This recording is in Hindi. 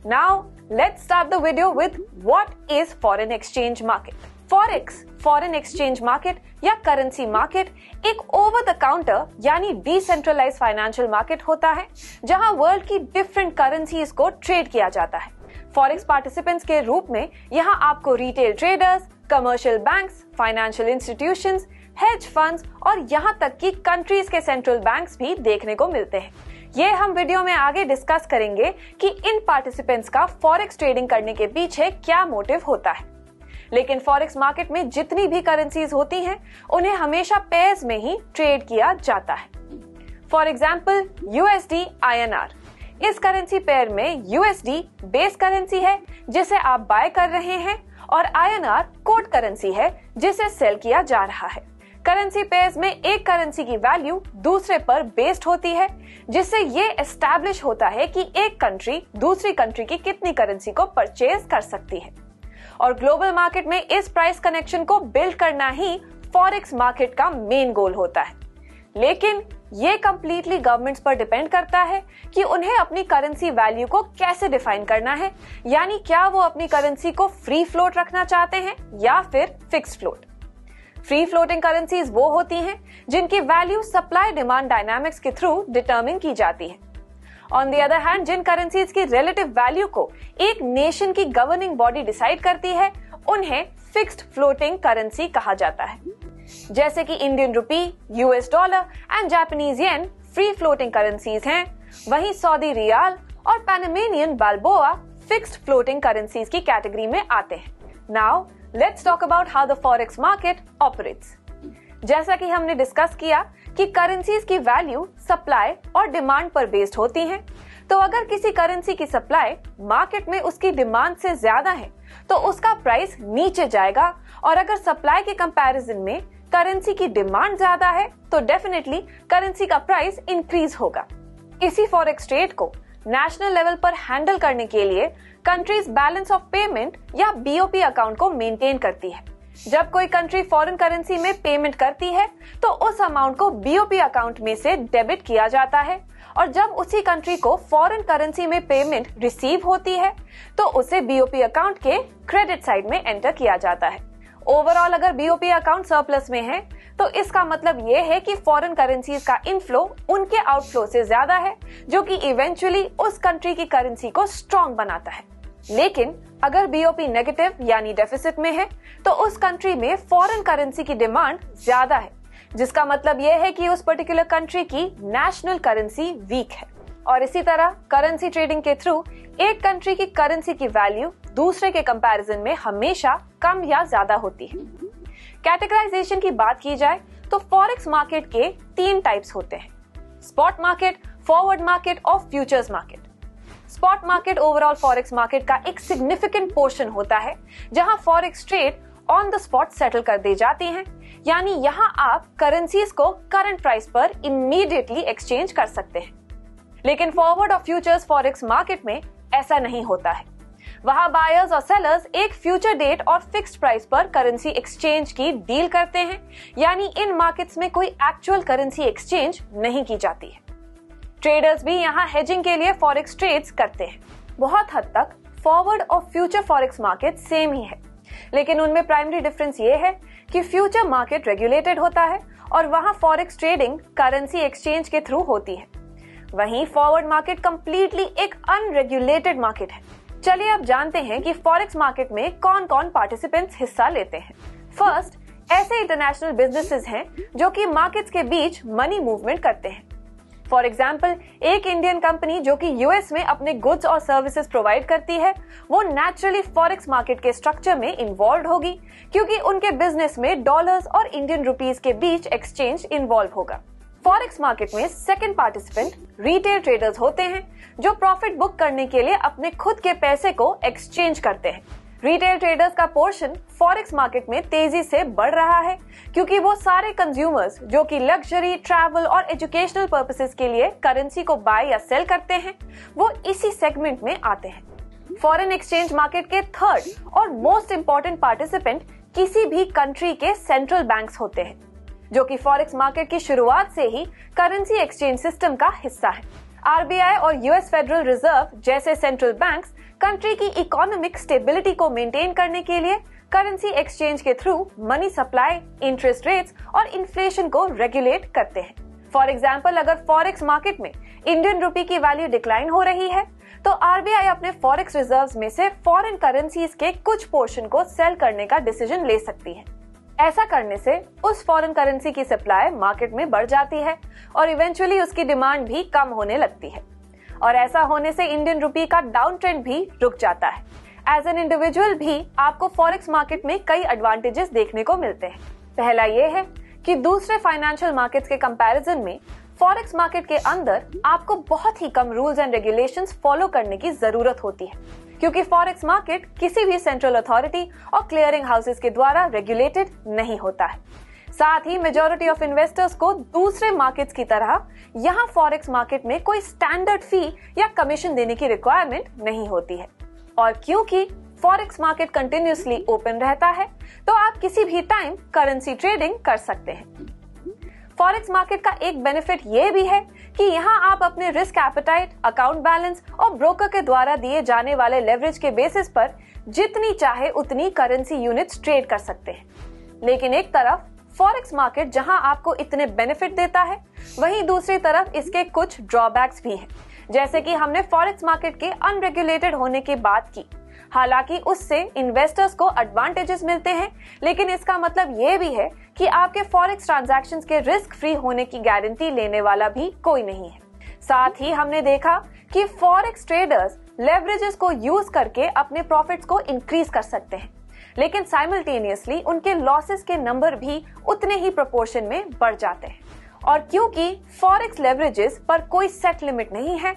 Now, let's start the video with what is foreign exchange market. Forex, foreign exchange market या करेंसी मार्केट एक ओवर द काउंटर यानी डिसेंट्रलाइज्ड फाइनेंशियल मार्केट होता है जहां वर्ल्ड की डिफरेंट करेंसीज को ट्रेड किया जाता है। फॉरेक्स पार्टिसिपेंट्स के रूप में यहां आपको retail traders, commercial banks, financial institutions, hedge funds और यहां तक कि कंट्रीज के सेंट्रल बैंक्स भी देखने को मिलते हैं। ये हम वीडियो में आगे डिस्कस करेंगे कि इन पार्टिसिपेंट्स का फॉरेक्स ट्रेडिंग करने के पीछे क्या मोटिव होता है। लेकिन फॉरेक्स मार्केट में जितनी भी करेंसीज होती हैं, उन्हें हमेशा पेयर्स में ही ट्रेड किया जाता है। फॉर एग्जांपल यूएसडी आईएनआर, इस करेंसी पेयर में यूएसडी बेस करेंसी है जिसे आप बाय कर रहे हैं और आईएनआर कोट करेंसी है जिसे सेल किया जा रहा है। करेंसी पेयर्स में एक करेंसी की वैल्यू दूसरे पर बेस्ड होती है, जिससे ये एस्टैब्लिश होता है कि एक कंट्री दूसरी कंट्री की कितनी करेंसी को परचेज कर सकती है। और ग्लोबल मार्केट में इस प्राइस कनेक्शन को बिल्ड करना ही फॉरेक्स मार्केट का मेन गोल होता है। लेकिन ये कंप्लीटली गवर्नमेंट्स पर डिपेंड करता है कि उन्हें अपनी करेंसी वैल्यू को कैसे डिफाइन करना है, यानी क्या वो अपनी करेंसी को फ्री फ्लोट रखना चाहते हैं या फिर fixed float. Free floating currencies वो होती हैं जिनकी वैल्यू सप्लाई डिमांड डायनामिक्स के थ्रू डिटरमिन की जाती है। ऑन द अदर हैंड, जिन करेंसीज की रिलेटिव वैल्यू को एक नेशन की गवर्निंग बॉडी डिसाइड करती है, उन्हें फिक्स्ड फ्लोटिंग करेंसी कहा जाता है। जैसे कि Indian rupee, US dollar and Japanese yen free floating currencies हैं, वहीं सऊदी रियाल और पैनामेनियन बाल्बोआ फिक्स्ड फ्लोटिंग करेंसीज की कैटेगरी में आते हैं। Now let's talk about how the forex market operates. जैसा कि हमने डिस्कस किया कि करेंसीज की वैल्यू सप्लाई और डिमांड पर बेस्ड होती हैं, तो अगर किसी करेंसी की सप्लाई मार्केट में उसकी डिमांड से ज्यादा है तो उसका प्राइस नीचे जाएगा, और अगर सप्लाई के कंपैरिजन में करेंसी की डिमांड ज्यादा है तो डेफिनेटली करेंसी का प्राइस इंक्रीज होगा। इसी फॉरेक्स ट्रेड को नेशनल लेवल पर हैंडल करने के लिए कंट्रीज बैलेंस ऑफ पेमेंट या बीओपी अकाउंट को मेंटेन करती है। जब कोई कंट्री फॉरेन करेंसी में पेमेंट करती है तो उस अमाउंट को बीओपी अकाउंट में से डेबिट किया जाता है, और जब उसी कंट्री को फॉरेन करेंसी में पेमेंट रिसीव होती है तो उसे बीओपी अकाउंट के क्रेडिट साइड में एंटर किया जाता है। ओवरऑल अगर बीओपी अकाउंट सरप्लस में है तो इसका मतलब ये है कि फॉरेन करेंसीज का इनफ्लो उनके आउटफ्लो से ज्यादा है, जो कि इवेंचुअली उस कंट्री की करेंसी को स्ट्रॉन्ग बनाता है। लेकिन अगर बीओपी नेगेटिव यानी डेफिसिट में है तो उस कंट्री में फॉरेन करेंसी की डिमांड ज्यादा है, जिसका मतलब यह है कि उस पर्टिकुलर कंट्री की नेशनल करेंसी वीक है। और इसी तरह करेंसी ट्रेडिंग के थ्रू एक कंट्री की करेंसी की वैल्यू दूसरे के कंपैरिजन में हमेशा कम या ज्यादा होती है। कैटेगराइजेशन की बात की जाए तो फॉरेक्स मार्केट के 3 टाइप्स होते हैं: स्पॉट मार्केट, फॉरवर्ड मार्केट और futures market. Spot market overall forex market का एक सिग्निफिकेंट पोर्शन होता है, जहां forex trade on the spot settle कर दी जाती हैं, यानी यहां आप करेंसीज को करंट प्राइस पर इमीडिएटली एक्सचेंज कर सकते हैं। लेकिन फॉरवर्ड और फ्यूचर्स फॉरेक्स मार्केट में ऐसा नहीं होता है। वहां बायर्स और सेलर्स एक फ्यूचर डेट और फिक्स्ड प्राइस पर करेंसी एक्सचेंज की डील करते हैं, यानी इन मार्केट्स में कोई एक्चुअल करेंसी एक्सचेंज नहीं की जाती है। ट्रेडर्स भी यहाँ हेजिंग के लिए फॉरेक्स ट्रेड्स करते हैं। बहुत हद तक फॉरवर्ड और फ्यूचर फॉरेक्स मार्केट सेम ही है, लेकिन उनमें प्राइमरी डिफरेंस ये है कि फ्यूचर मार्केट रेगुलेटेड होता है और वहां फॉरेक्स ट्रेडिंग करेंसी एक्सचेंज के थ्रू होती है। वहीं फॉरवर्ड मार्केट कंप्लीटली एक अनरेगुलेटेड मार्केट है। चलिए अब जानते हैं कि फॉरेक्स मार्केट में कौन कौन पार्टिसिपेंट्स हिस्सा लेते हैं। फर्स्ट, ऐसे इंटरनेशनल बिजनेसेस हैं जो कि मार्केट्स के बीच मनी मूवमेंट करते हैं। फॉर एग्जाम्पल, एक इंडियन कंपनी जो कि यूएस में अपने गुड्स और सर्विसेज प्रोवाइड करती है, वो नेचुरली फॉरेक्स मार्केट के स्ट्रक्चर में इन्वॉल्व होगी, क्योंकि उनके बिजनेस में डॉलर्स और इंडियन रुपीस के बीच एक्सचेंज इन्वॉल्व होगा। फॉरेक्स मार्केट में सेकंड पार्टिसिपेंट रिटेल ट्रेडर्स होते हैं, जो प्रॉफिट बुक करने के लिए अपने खुद के पैसे को एक्सचेंज करते हैं। रिटेल ट्रेडर्स का पोर्शन फॉरेक्स मार्केट में तेजी से बढ़ रहा है, क्योंकि वो सारे कंज्यूमर्स जो कि लग्जरी, ट्रैवल और एजुकेशनल पर्पसेस के लिए करेंसी को बाय या सेल करते हैं, वो इसी सेगमेंट में आते हैं। फॉरेन एक्सचेंज मार्केट के थर्ड और मोस्ट इंपॉर्टेंट पार्टिसिपेंट किसी भी कंट्री के सेंट्रल बैंक्स होते हैं, जो कि फॉरेक्स मार्केट की शुरुआत से ही करेंसी एक्सचेंज सिस्टम का हिस्सा है। आरबीआई और यूएस फेडरल रिजर्व जैसे सेंट्रल बैंक्स कंट्री की इकोनॉमिक स्टेबिलिटी को मेंटेन करने के लिए करेंसी एक्सचेंज के through money supply, interest rates और इन्फ्लेशन को रेगुलेट करते हैं। फॉर एग्जाम्पल, अगर फॉरेक्स मार्केट में इंडियन रुपी की वैल्यू डिक्लाइन हो रही है तो आरबीआई अपने फॉरेक्स रिजर्व्स में से फॉरेन करेंसीज के कुछ पोर्शन को सेल करने का डिसीजन ले सकती है। ऐसा करने से उस फॉरेन करेंसी की सप्लाई मार्केट में बढ़ जाती है और इवेंचुअली उसकी डिमांड भी कम होने लगती है, और ऐसा होने से इंडियन रुपी का डाउन ट्रेंड भी रुक जाता है। एज एन इंडिविजुअल भी आपको फॉरेक्स मार्केट में कई एडवांटेजेस देखने को मिलते हैं। पहला ये है कि दूसरे फाइनेंशियल मार्केट्स के कंपैरिजन में फॉरेक्स मार्केट के अंदर आपको बहुत ही कम रूल्स एंड रेगुलेशंस फॉलो करने की जरूरत होती है, क्योंकि फॉरेक्स मार्केट किसी भी सेंट्रल अथॉरिटी और क्लियरिंग हाउसेस के द्वारा रेगुलेटेड नहीं होता है। साथ ही मेजॉरिटी ऑफ इन्वेस्टर्स को दूसरे मार्केट्स की तरह यहाँ फॉरेक्स मार्केट में कोई स्टैंडर्ड फी या कमीशन देने की रिक्वायरमेंट नहीं होती है। और क्योंकि फॉरेक्स मार्केट कंटिन्यूअसली ओपन रहता है तो आप किसी भी टाइम करेंसी ट्रेडिंग कर सकते हैं। फॉरेक्स मार्केट का एक बेनिफिट ये भी है कि यहाँ आप अपने रिस्क एपेटाइट, अकाउंट बैलेंस और ब्रोकर के द्वारा दिए जाने वाले लेवरेज के बेसिस पर जितनी चाहे उतनी करेंसी यूनिट्स ट्रेड कर सकते हैं। लेकिन एक तरफ फॉरेक्स मार्केट जहां आपको इतने बेनिफिट देता है, वहीं दूसरी तरफ इसके कुछ ड्रॉबैक्स भी हैं, जैसे कि हमने फॉरेक्स मार्केट के अनरेगुलेटेड होने की बात की। हालांकि उससे इन्वेस्टर्स को एडवांटेजेस मिलते हैं, लेकिन इसका मतलब ये भी है कि आपके फॉरेक्स ट्रांजैक्शंस के रिस्क फ्री होने की गारंटी लेने वाला भी कोई नहीं है। साथ ही हमने देखा कि फॉरेक्स ट्रेडर्स लेवरेजेस को यूज करके अपने प्रॉफिट्स को इंक्रीज कर सकते हैं, लेकिन साइमल्टेनियसली उनके लॉसेस के नंबर भी उतने ही प्रोपोर्शन में बढ़ जाते हैं। और क्योंकि फॉरेक्स लेवरेजेस पर कोई सेट लिमिट नहीं है,